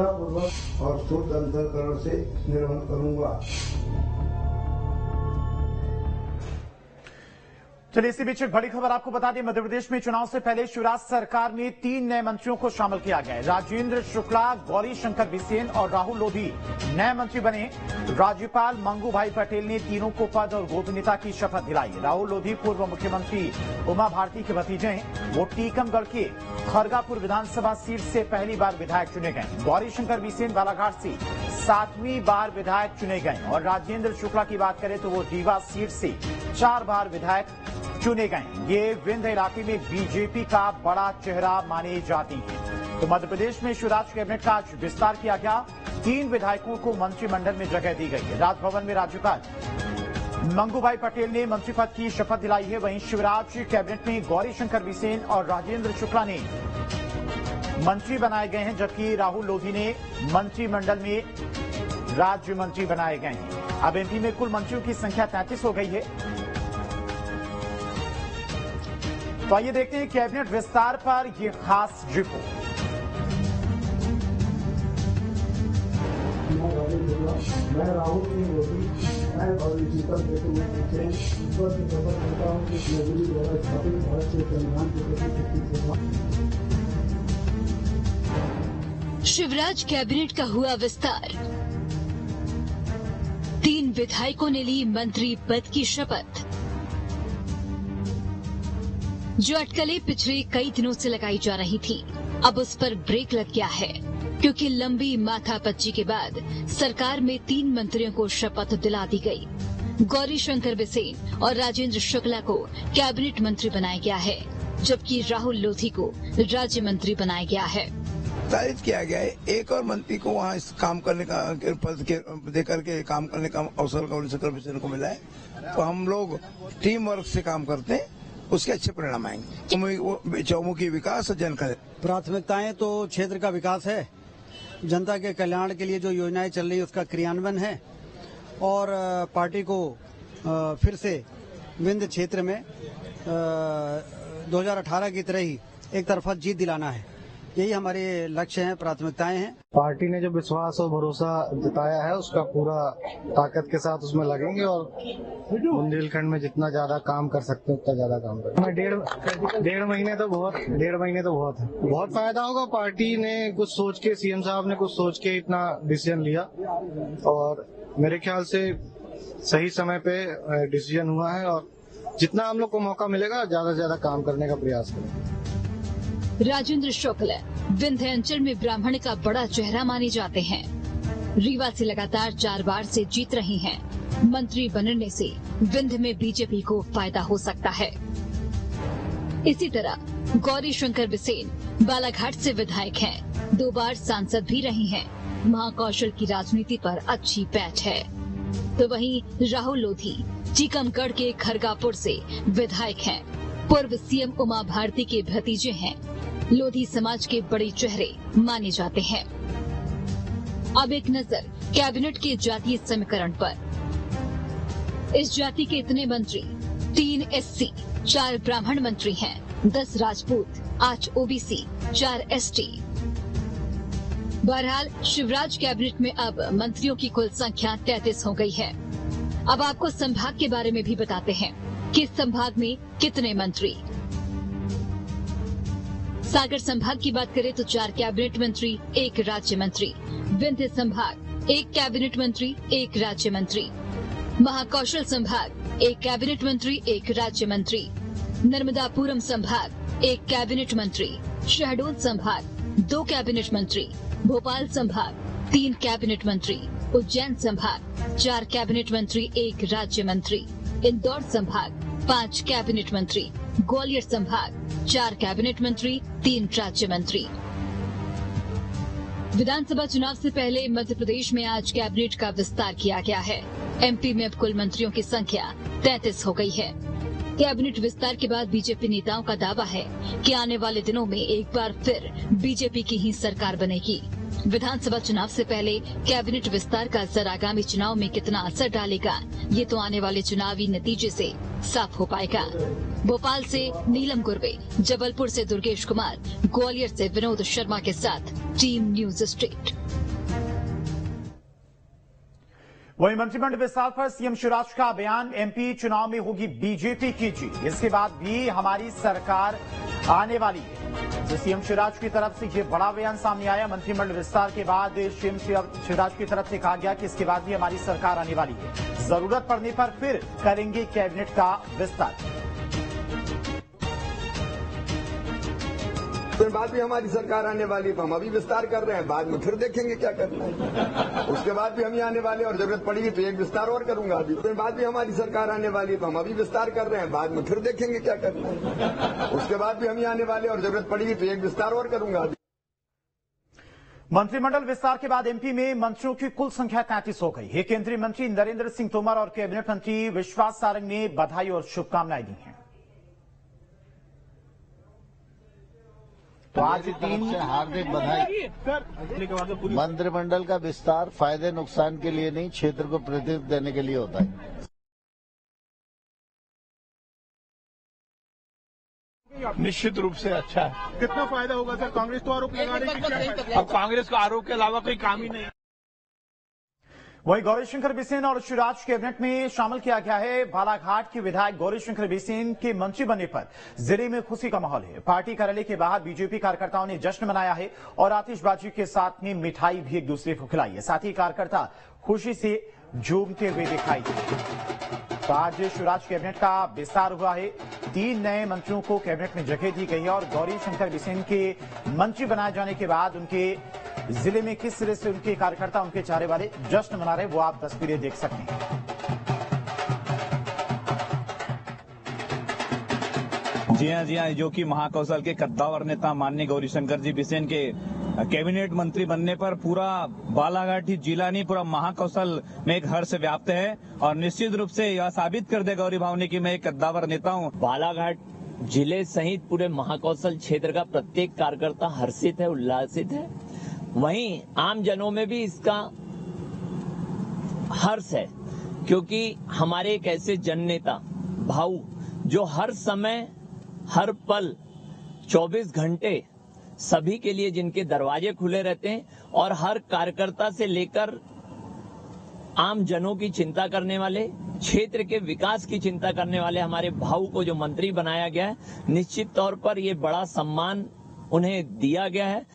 पूर्वक और शुद्ध अंतःकरण से निर्वहन करूंगा। चलिए इसी बीच एक बड़ी खबर आपको बता दें। मध्य प्रदेश में चुनाव से पहले शिवराज सरकार में 3 नए मंत्रियों को शामिल किया गया है। राजेंद्र शुक्ला, गौरी शंकर बिसेन और राहुल लोधी नए मंत्री बने। राज्यपाल मंगू भाई पटेल ने तीनों को पद और गोपनीयता की शपथ दिलाई। राहुल लोधी पूर्व मुख्यमंत्री उमा भारती के भतीजे हैं। वो टीकमगढ़ के खरगापुर विधानसभा सीट से पहली बार विधायक चुने गए। गौरी शंकर बिसेन बालाघाट से 7वीं बार विधायक चुने गए और राजेंद्र शुक्ला की बात करें तो वो रीवा सीट से 4 बार विधायक चुने गए। ये विंध्य इलाके में बीजेपी का बड़ा चेहरा माने जाते हैं। तो मध्य प्रदेश में शिवराज कैबिनेट का आज विस्तार किया गया। 3 विधायकों को मंत्रिमंडल में जगह दी गई है। राजभवन में राज्यपाल मंगू भाई पटेल ने मंत्री पद की शपथ दिलाई है। वहीं शिवराज कैबिनेट में गौरी शंकर बिसेन और राजेंद्र शुक्ला ने मंत्री बनाए गए हैं, जबकि राहुल लोधी ने मंत्रिमंडल में राज्य मंत्री बनाए गए हैं। अब एमपी में कुल मंत्रियों की संख्या 33 हो गई है। तो आइए देखते हैं कैबिनेट विस्तार पर यह खास रिपोर्ट। मैं राहुल लोधी और शपथ करता हूं कि मोदी द्वारा स्थापित भारत के संविधान के प्रति शिवराज कैबिनेट का हुआ विस्तार। 3 विधायकों ने ली मंत्री पद की शपथ। जो अटकलें पिछले कई दिनों से लगाई जा रही थी, अब उस पर ब्रेक लग गया है, क्योंकि लंबी माथापच्ची के बाद सरकार में 3 मंत्रियों को शपथ दिला दी गई। गौरी शंकर बिसेन और राजेंद्र शुक्ला को कैबिनेट मंत्री बनाया गया है, जबकि राहुल लोधी को राज्य मंत्री बनाया गया है। निर्धारित किया गया है एक और मंत्री को वहाँ इस काम करने का पद देकर के काम करने का अवसर गौरी शंकर बिसेन को मिला है। तो हम लोग टीम वर्क से काम करते हैं, उसके अच्छे परिणाम आएंगे। चौमुखी विकास और जनकल्याण प्राथमिकताएं तो क्षेत्र का विकास है, जनता के कल्याण के लिए जो योजनाएं चल रही है उसका क्रियान्वयन है और पार्टी को फिर से विंध्य क्षेत्र में 2018 की तरह ही एक तरफा जीत दिलाना है। यही हमारे लक्ष्य हैं, प्राथमिकताएं हैं। पार्टी ने जो विश्वास और भरोसा जताया है उसका पूरा ताकत के साथ उसमें लगेंगे और बुंदेलखंड में जितना ज्यादा काम कर सकते हैं उतना ज्यादा काम करेंगे। डेढ़ महीने तो बहुत है। बहुत फायदा होगा। पार्टी ने कुछ सोच के, सीएम साहब ने कुछ सोच के इतना डिसीजन लिया और मेरे ख्याल से सही समय पे डिसीजन हुआ है और जितना हम लोग को मौका मिलेगा ज्यादा से ज्यादा काम करने का प्रयास करेंगे। राजेंद्र शुक्ला विंध्यांचल में ब्राह्मण का बड़ा चेहरा माने जाते हैं। रीवा से लगातार 4 बार से जीत रही हैं। मंत्री बनने से विंध्य में बीजेपी को फायदा हो सकता है। इसी तरह गौरी शंकर बिसेन बालाघाट से विधायक हैं, 2 बार सांसद भी रही हैं। महाकौशल की राजनीति पर अच्छी पैठ है। तो वहीं राहुल लोधी टीकमगढ़ के खरगापुर से विधायक हैं। पूर्व सीएम उमा भारती के भतीजे हैं। लोधी समाज के बड़े चेहरे माने जाते हैं। अब एक नजर कैबिनेट के जातीय समीकरण पर। इस जाति के इतने मंत्री 3 एससी, 4 ब्राह्मण मंत्री हैं, 10 राजपूत, 8 ओबीसी, 4 एसटी। बहरहाल शिवराज कैबिनेट में अब मंत्रियों की कुल संख्या 33 हो गई है। अब आपको संभाग के बारे में भी बताते हैं कि इस संभाग में कितने मंत्री। सागर संभाग की बात करें तो 4 कैबिनेट मंत्री, 1 राज्य मंत्री। विंध्य संभाग 1 कैबिनेट मंत्री, 1 राज्य मंत्री। महाकौशल संभाग 1 कैबिनेट मंत्री, 1 राज्य मंत्री। नर्मदापुरम संभाग 1 कैबिनेट मंत्री। शहडोल संभाग 2 कैबिनेट मंत्री। भोपाल संभाग 3 कैबिनेट मंत्री। उज्जैन संभाग 4 कैबिनेट मंत्री, 1 राज्य मंत्री। इंदौर संभाग 5 कैबिनेट मंत्री। ग्वालियर संभाग 4 कैबिनेट मंत्री, 3 राज्य मंत्री। विधानसभा चुनाव से पहले मध्य प्रदेश में आज कैबिनेट का विस्तार किया गया है। एमपी में अब कुल मंत्रियों की संख्या 33 हो गई है। कैबिनेट विस्तार के बाद बीजेपी नेताओं का दावा है कि आने वाले दिनों में एक बार फिर बीजेपी की ही सरकार बनेगी। विधानसभा चुनाव से पहले कैबिनेट विस्तार का असर आगामी चुनाव में कितना असर डालेगा, ये तो आने वाले चुनावी नतीजे से साफ हो पाएगा। भोपाल से नीलम कुर्वे, जबलपुर से दुर्गेश कुमार, ग्वालियर से विनोद शर्मा के साथ टीम न्यूज स्ट्रीट। वहीं मंत्रिमंडल विस्तार पर सीएम शिवराज का बयान, एमपी चुनाव में होगी बीजेपी की जीत, इसके बाद भी हमारी सरकार आने वाली है। तो सीएम शिवराज की तरफ से ये बड़ा बयान सामने आया। मंत्रिमंडल विस्तार के बाद सीएम शिवराज की तरफ से कहा गया कि इसके बाद भी हमारी सरकार आने वाली है, जरूरत पड़ने पर फिर करेंगे कैबिनेट का विस्तार। उसके बाद भी हमारी सरकार आने वाली, तो हम अभी विस्तार कर रहे हैं, बाद में फिर देखेंगे क्या करना है। उसके बाद भी हम ही आने वाले और जरूरत पड़ेगी तो एक विस्तार और करूंगा। अभी उसके बाद भी हमारी सरकार आने वाली, तो हम अभी विस्तार कर रहे हैं, बाद में फिर देखेंगे क्या करना है। उसके बाद भी हम ही आने वाले और जरूरत पड़ेगी तो एक विस्तार और करूंगा। मंत्रिमंडल विस्तार के बाद एमपी में मंत्रियों की कुल संख्या 33 हो गई है। केंद्रीय मंत्री नरेंद्र सिंह तोमर और कैबिनेट मंत्री विश्वास सारंग ने बधाई और शुभकामनाएं दी हैं। तो आज हार्दिक बधाई। मंत्रिमंडल का विस्तार फायदे नुकसान के लिए नहीं, क्षेत्र को प्रतिनिधित्व देने के लिए होता है। निश्चित रूप से अच्छा है। कितना फायदा होगा सर? कांग्रेस तो आरोप लगा रही है, अब कांग्रेस का आरोप के अलावा कोई काम ही नहीं। वहीं गौरीशंकर बिसेन और शिवराज कैबिनेट में शामिल किया गया है। बालाघाट के विधायक गौरीशंकर बिसेन के मंत्री बनने पर जिले में खुशी का माहौल है। पार्टी कार्यालय के बाहर बीजेपी कार्यकर्ताओं ने जश्न मनाया है और आतिशबाजी के साथ में मिठाई भी एक दूसरे को खिलाई है। साथ ही कार्यकर्ता खुशी से झूमते हुए दिखाई दिए। तो आज शिवराज कैबिनेट का विस्तार हुआ है। 3 नए मंत्रियों को कैबिनेट में जगह दी गई है और गौरीशंकर बिसेन के मंत्री बनाए जाने के बाद उनके जिले में किस तरह से उनके कार्यकर्ता, उनके चारे वाले जश्न मना रहे, वो आप तस्वीरें देख सकते हैं। जी हाँ, जो कि महाकौशल के कद्दावर नेता माननीय गौरीशंकर जी बिसेन के कैबिनेट मंत्री बनने पर पूरा बालाघाट ही जिला नहीं, पूरा महाकौशल में एक हर्ष व्याप्त है और निश्चित रूप से यह साबित कर दे गौरी भावनी की मैं एक कद्दावर नेता हूँ। बालाघाट जिले सहित पूरे महाकौशल क्षेत्र का प्रत्येक कार्यकर्ता हर्षित है, उल्लासित है। वहीं आम जनों में भी इसका हर्ष है, क्योंकि हमारे एक ऐसे जननेता भाऊ जो हर समय हर पल 24 घंटे सभी के लिए जिनके दरवाजे खुले रहते हैं और हर कार्यकर्ता से लेकर आम जनों की चिंता करने वाले, क्षेत्र के विकास की चिंता करने वाले हमारे भाऊ को जो मंत्री बनाया गया है, निश्चित तौर पर ये बड़ा सम्मान उन्हें दिया गया है।